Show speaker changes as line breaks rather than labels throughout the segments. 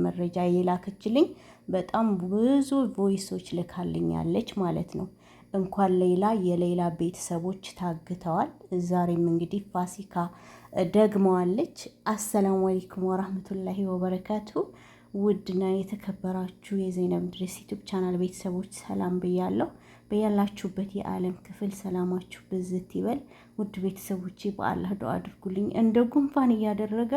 መረጃ የላከችልኝ በጣም ብዙ ቮይሶች ልካልኛለች ማለት ነው። እንኳን የሌላ ቤተሰቦች ታግተዋል። ዛሬም እንግዲህ ፋሲካ ደግመዋለች። አሰላሙ አለይኩም ወራህመቱላሂ ወበረካቱ። ውድና የተከበራችሁ የዘይነብ ድሬስ ዩቲዩብ ቻናል ቤተሰቦች ሰላም ብያለሁ። በያላችሁበት የዓለም ክፍል ሰላማችሁ ብዝት ይበል። ውድ ቤተሰቦቼ በአላህ ዱአ አድርጉልኝ። እንደ ጉንፋን እያደረገ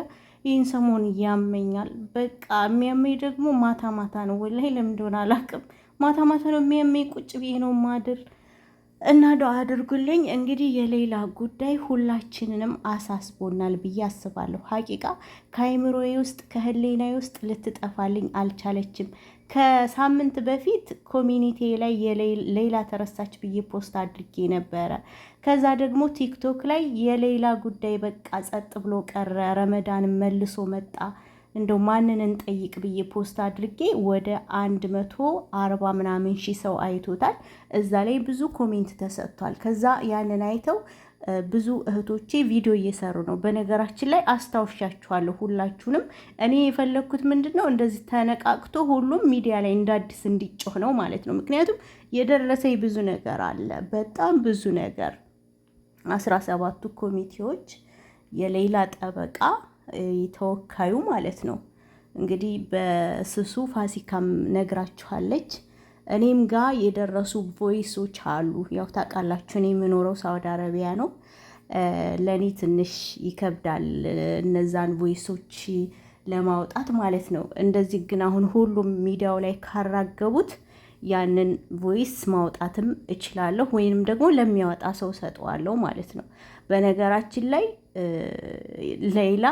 ይህን ሰሞን ያመኛል። በቃ የሚያመኝ ደግሞ ማታ ማታ ነው። ወላሂ ለምን እንደሆነ አላውቅም። ማታ ማታ ነው የሚያመኝ። ቁጭ ብዬ ነው ማድር እና ዱአ አድርጉልኝ። እንግዲህ የሌላ ጉዳይ ሁላችንንም አሳስቦናል ብዬ አስባለሁ። ሀቂቃ ከአይምሮዬ ውስጥ ከህሊናዬ ውስጥ ልትጠፋልኝ አልቻለችም። ከሳምንት በፊት ኮሚኒቲ ላይ ሌላ ተረሳች ብዬ ፖስት አድርጌ ነበረ። ከዛ ደግሞ ቲክቶክ ላይ የሌላ ጉዳይ በቃ ጸጥ ብሎ ቀረ፣ ረመዳን መልሶ መጣ፣ እንደው ማንን እንጠይቅ ብዬ ፖስት አድርጌ ወደ 140 ምናምን ሺህ ሰው አይቶታል። እዛ ላይ ብዙ ኮሜንት ተሰጥቷል። ከዛ ያንን አይተው ብዙ እህቶቼ ቪዲዮ እየሰሩ ነው። በነገራችን ላይ አስታውሻችኋለሁ ሁላችሁንም። እኔ የፈለግኩት ምንድን ነው እንደዚህ ተነቃቅቶ ሁሉም ሚዲያ ላይ እንዳዲስ እንዲጮህ ነው ማለት ነው። ምክንያቱም የደረሰኝ ብዙ ነገር አለ፣ በጣም ብዙ ነገር። 17ቱ ኮሚቴዎች የሌላ ጠበቃ ተወካዩ ማለት ነው እንግዲህ በስሱ ፋሲካም ነግራችኋለች። እኔም ጋር የደረሱ ቮይሶች አሉ። ያው ታውቃላችሁ እኔ የምኖረው ሳውዲ አረቢያ ነው። ለእኔ ትንሽ ይከብዳል እነዛን ቮይሶች ለማውጣት ማለት ነው። እንደዚህ ግን አሁን ሁሉም ሚዲያው ላይ ካራገቡት ያንን ቮይስ ማውጣትም እችላለሁ፣ ወይንም ደግሞ ለሚያወጣ ሰው ሰጠዋለሁ ማለት ነው። በነገራችን ላይ ሌላ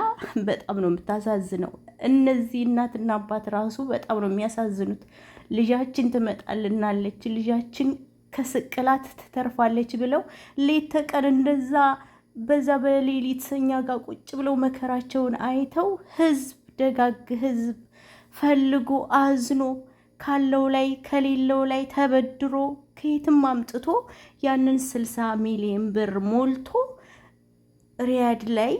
በጣም ነው የምታሳዝነው። እነዚህ እናትና አባት ራሱ በጣም ነው የሚያሳዝኑት። ልጃችን ትመጣልናለች፣ ልጃችን ከስቅላት ትተርፋለች ብለው ሌት ተቀን እንደዛ በዛ በሌሊት እኛ ጋር ቁጭ ብለው መከራቸውን አይተው ደጋግ ህዝብ ፈልጎ አዝኖ ካለው ላይ ከሌለው ላይ ተበድሮ ከየትም አምጥቶ ያንን 60 ሚሊዮን ብር ሞልቶ ሪያድ ላይ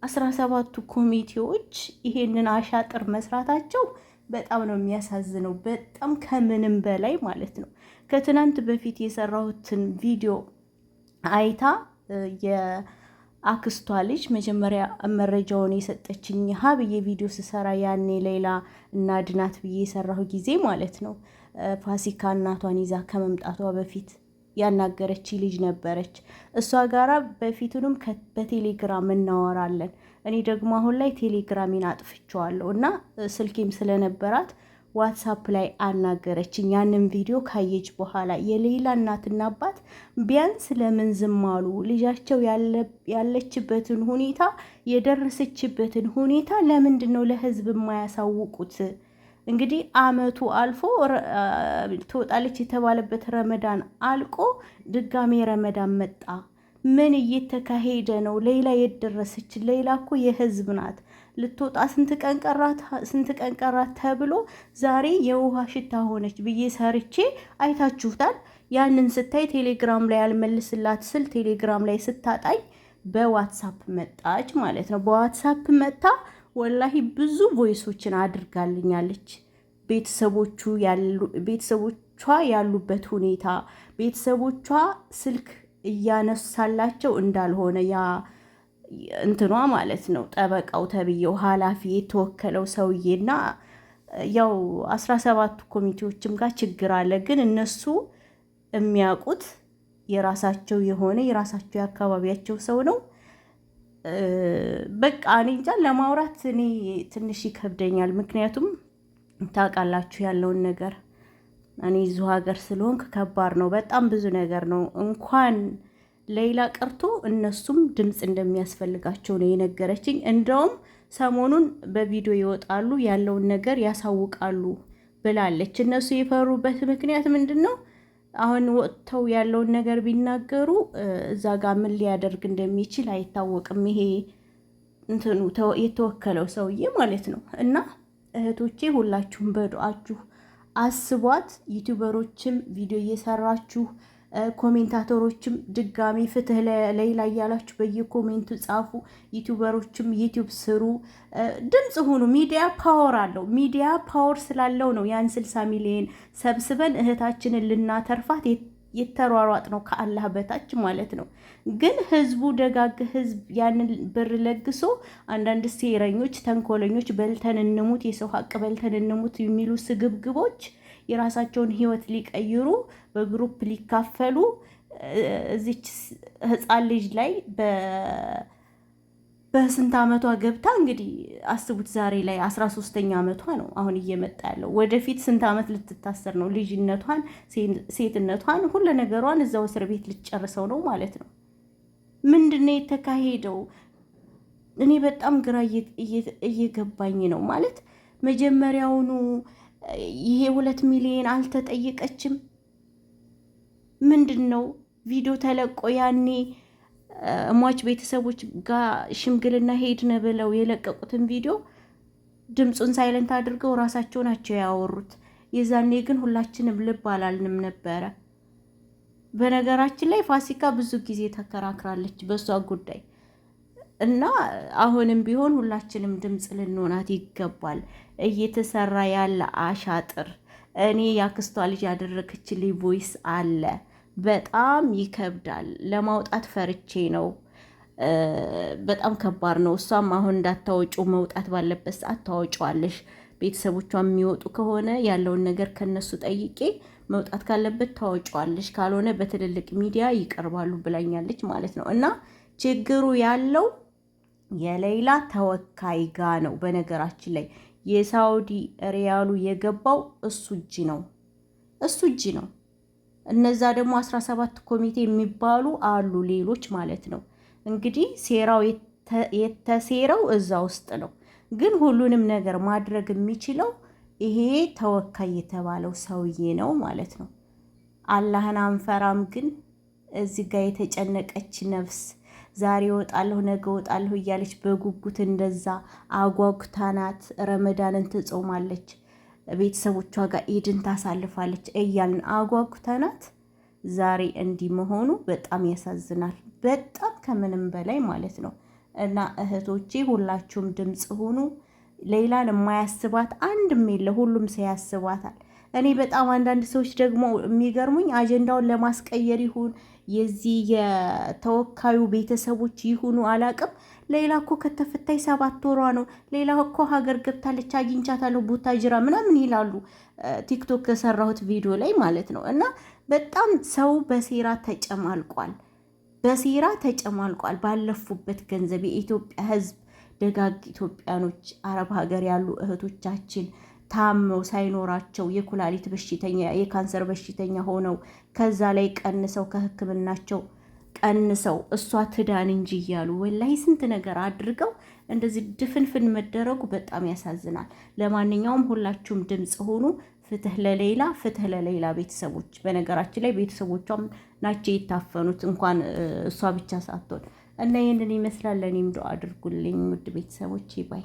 17ቱ ኮሚቴዎች ይሄንን አሻጥር መስራታቸው በጣም ነው የሚያሳዝነው። በጣም ከምንም በላይ ማለት ነው። ከትናንት በፊት የሰራሁትን ቪዲዮ አይታ የአክስቷ ልጅ መጀመሪያ መረጃውን የሰጠችኝ ብዬ ቪዲዮ ስሰራ ያኔ ሌላ እናድናት ብዬ የሰራሁ ጊዜ ማለት ነው። ፋሲካ እናቷን ይዛ ከመምጣቷ በፊት ያናገረች ልጅ ነበረች። እሷ ጋራ በፊቱንም በቴሌግራም እናወራለን። እኔ ደግሞ አሁን ላይ ቴሌግራሚን አጥፍቼዋለሁ እና ስልኬም ስለነበራት ዋትሳፕ ላይ አናገረችኝ። ያንን ቪዲዮ ካየች በኋላ የሌላ እናትና አባት ቢያንስ ለምን ዝም አሉ? ልጃቸው ያለችበትን ሁኔታ የደረሰችበትን ሁኔታ ለምንድን ነው ለህዝብ የማያሳውቁት? እንግዲህ አመቱ አልፎ ትወጣለች የተባለበት ረመዳን አልቆ ድጋሜ ረመዳን መጣ። ምን እየተካሄደ ነው? ሌላ የደረሰች ሌላ እኮ የህዝብ ናት። ልትወጣ ስንት ቀን ቀራት ተብሎ ዛሬ የውሃ ሽታ ሆነች ብዬ ሰርቼ አይታችሁታል። ያንን ስታይ ቴሌግራም ላይ ያልመልስላት ስል ቴሌግራም ላይ ስታጣኝ በዋትሳፕ መጣች ማለት ነው። በዋትሳፕ መጣ ወላሂ ብዙ ቮይሶችን አድርጋልኛለች። ቤተሰቦቿ ያሉበት ሁኔታ ቤተሰቦቿ ስልክ እያነሳላቸው እንዳልሆነ ያ እንትኗ ማለት ነው ጠበቃው ተብዬው ኃላፊ የተወከለው ሰውዬና ያው 17ቱ ኮሚቴዎችም ጋር ችግር አለ። ግን እነሱ የሚያውቁት የራሳቸው የአካባቢያቸው ሰው ነው። በቃ እኔ እንጃ ለማውራት እኔ ትንሽ ይከብደኛል። ምክንያቱም ታውቃላችሁ ያለውን ነገር እኔ እዚሁ ሀገር ስለሆንክ ከባድ ነው። በጣም ብዙ ነገር ነው። እንኳን ሌላ ቀርቶ እነሱም ድምፅ እንደሚያስፈልጋቸው ነው የነገረችኝ። እንደውም ሰሞኑን በቪዲዮ ይወጣሉ ያለውን ነገር ያሳውቃሉ ብላለች። እነሱ የፈሩበት ምክንያት ምንድን ነው? አሁን ወጥተው ያለውን ነገር ቢናገሩ እዛ ጋር ምን ሊያደርግ እንደሚችል አይታወቅም። ይሄ እንትኑ የተወከለው ሰውዬ ማለት ነው። እና እህቶቼ ሁላችሁም በዱአችሁ አስቧት። ዩቲዩበሮችም ቪዲዮ እየሰራችሁ ኮሜንታተሮችም ድጋሚ ፍትህ ለሌላ እያላችሁ በየኮሜንቱ ጻፉ። ዩቲዩበሮችም ዩቲዩብ ስሩ፣ ድምፅ ሁኑ። ሚዲያ ፓወር አለው። ሚዲያ ፓወር ስላለው ነው ያን 60 ሚሊዮን ሰብስበን እህታችንን ልናተርፋት የተሯሯጥ ነው ከአላህ በታች ማለት ነው። ግን ህዝቡ ደጋግ ህዝብ ያንን ብር ለግሶ አንዳንድ ሴረኞች፣ ተንኮለኞች በልተን እንሙት፣ የሰው ሀቅ በልተን እንሙት የሚሉ ስግብግቦች የራሳቸውን ህይወት ሊቀይሩ በግሩፕ ሊካፈሉ እዚች ህፃን ልጅ ላይ በስንት አመቷ ገብታ እንግዲህ አስቡት። ዛሬ ላይ 13ኛ አመቷ ነው አሁን እየመጣ ያለው። ወደፊት ስንት አመት ልትታሰር ነው? ልጅነቷን፣ ሴትነቷን፣ ሁሉ ነገሯን እዛው እስር ቤት ልትጨርሰው ነው ማለት ነው። ምንድነው የተካሄደው? እኔ በጣም ግራ እየገባኝ ነው ማለት መጀመሪያውኑ ይሄ 2 ሚሊዮን አልተጠየቀችም። ምንድን ነው ቪዲዮ ተለቆ ያኔ ሟች ቤተሰቦች ጋር ሽምግልና ሄድን ብለው የለቀቁትን ቪዲዮ ድምፁን ሳይለንት አድርገው ራሳቸው ናቸው ያወሩት። የዛኔ ግን ሁላችንም ልብ አላልንም ነበረ። በነገራችን ላይ ፋሲካ ብዙ ጊዜ ተከራክራለች በሷ ጉዳይ እና አሁንም ቢሆን ሁላችንም ድምፅ ልንሆናት ይገባል። እየተሰራ ያለ አሻጥር እኔ ያክስቷ ልጅ ያደረገችልኝ ቮይስ አለ። በጣም ይከብዳል። ለማውጣት ፈርቼ ነው። በጣም ከባድ ነው። እሷም አሁን እንዳታወጩ መውጣት ባለበት ሰዓት ታወጫዋለሽ። ቤተሰቦቿ የሚወጡ ከሆነ ያለውን ነገር ከነሱ ጠይቄ መውጣት ካለበት ታወጫዋለሽ፣ ካልሆነ በትልልቅ ሚዲያ ይቀርባሉ ብላኛለች ማለት ነው። እና ችግሩ ያለው የሌላ ተወካይ ጋ ነው። በነገራችን ላይ የሳውዲ ሪያሉ የገባው እሱ እጅ ነው። እነዛ ደግሞ 17 ኮሚቴ የሚባሉ አሉ ሌሎች ማለት ነው። እንግዲህ ሴራው የተሴረው እዛ ውስጥ ነው። ግን ሁሉንም ነገር ማድረግ የሚችለው ይሄ ተወካይ የተባለው ሰውዬ ነው ማለት ነው። አላህን አንፈራም። ግን እዚህ ጋር የተጨነቀች ነፍስ ዛሬ እወጣለሁ ነገ እወጣለሁ እያለች በጉጉት እንደዛ አጓጉታናት ረመዳንን ትጾማለች፣ ቤተሰቦቿ ጋር ኢድን ታሳልፋለች እያልን አጓጉታናት ዛሬ እንዲህ መሆኑ በጣም ያሳዝናል። በጣም ከምንም በላይ ማለት ነው። እና እህቶቼ ሁላችሁም ድምፅ ሁኑ። ሌላን የማያስባት አንድም የለ፣ ሁሉም ሰው ያስባታል። እኔ በጣም አንዳንድ ሰዎች ደግሞ የሚገርሙኝ አጀንዳውን ለማስቀየር ይሁን የዚህ የተወካዩ ቤተሰቦች ይሁኑ አላቅም። ሌላ እኮ ከተፈታይ 7 ወሯ ነው። ሌላ እኮ ሀገር ገብታለች አግኝቻታለሁ ቡታጅራ ምናምን ይላሉ። ቲክቶክ ከሰራሁት ቪዲዮ ላይ ማለት ነው። እና በጣም ሰው በሴራ ተጨማልቋል። ባለፉበት ገንዘብ የኢትዮጵያ ሕዝብ ደጋግ ኢትዮጵያኖች አረብ ሀገር ያሉ እህቶቻችን ታመው ሳይኖራቸው የኩላሊት በሽተኛ የካንሰር በሽተኛ ሆነው ከዛ ላይ ቀንሰው ከሕክምናቸው ቀንሰው እሷ ትዳን እንጂ እያሉ ወላሂ ስንት ነገር አድርገው እንደዚህ ድፍንፍን መደረጉ በጣም ያሳዝናል። ለማንኛውም ሁላችሁም ድምፅ ሆኑ። ፍትህ ለሌላ ቤተሰቦች። በነገራችን ላይ ቤተሰቦቿም ናቸው የታፈኑት እንኳን እሷ ብቻ ሳትሆን እና ይህንን ይመስላል። ለእኔም ዱአ አድርጉልኝ ውድ ቤተሰቦች ባይ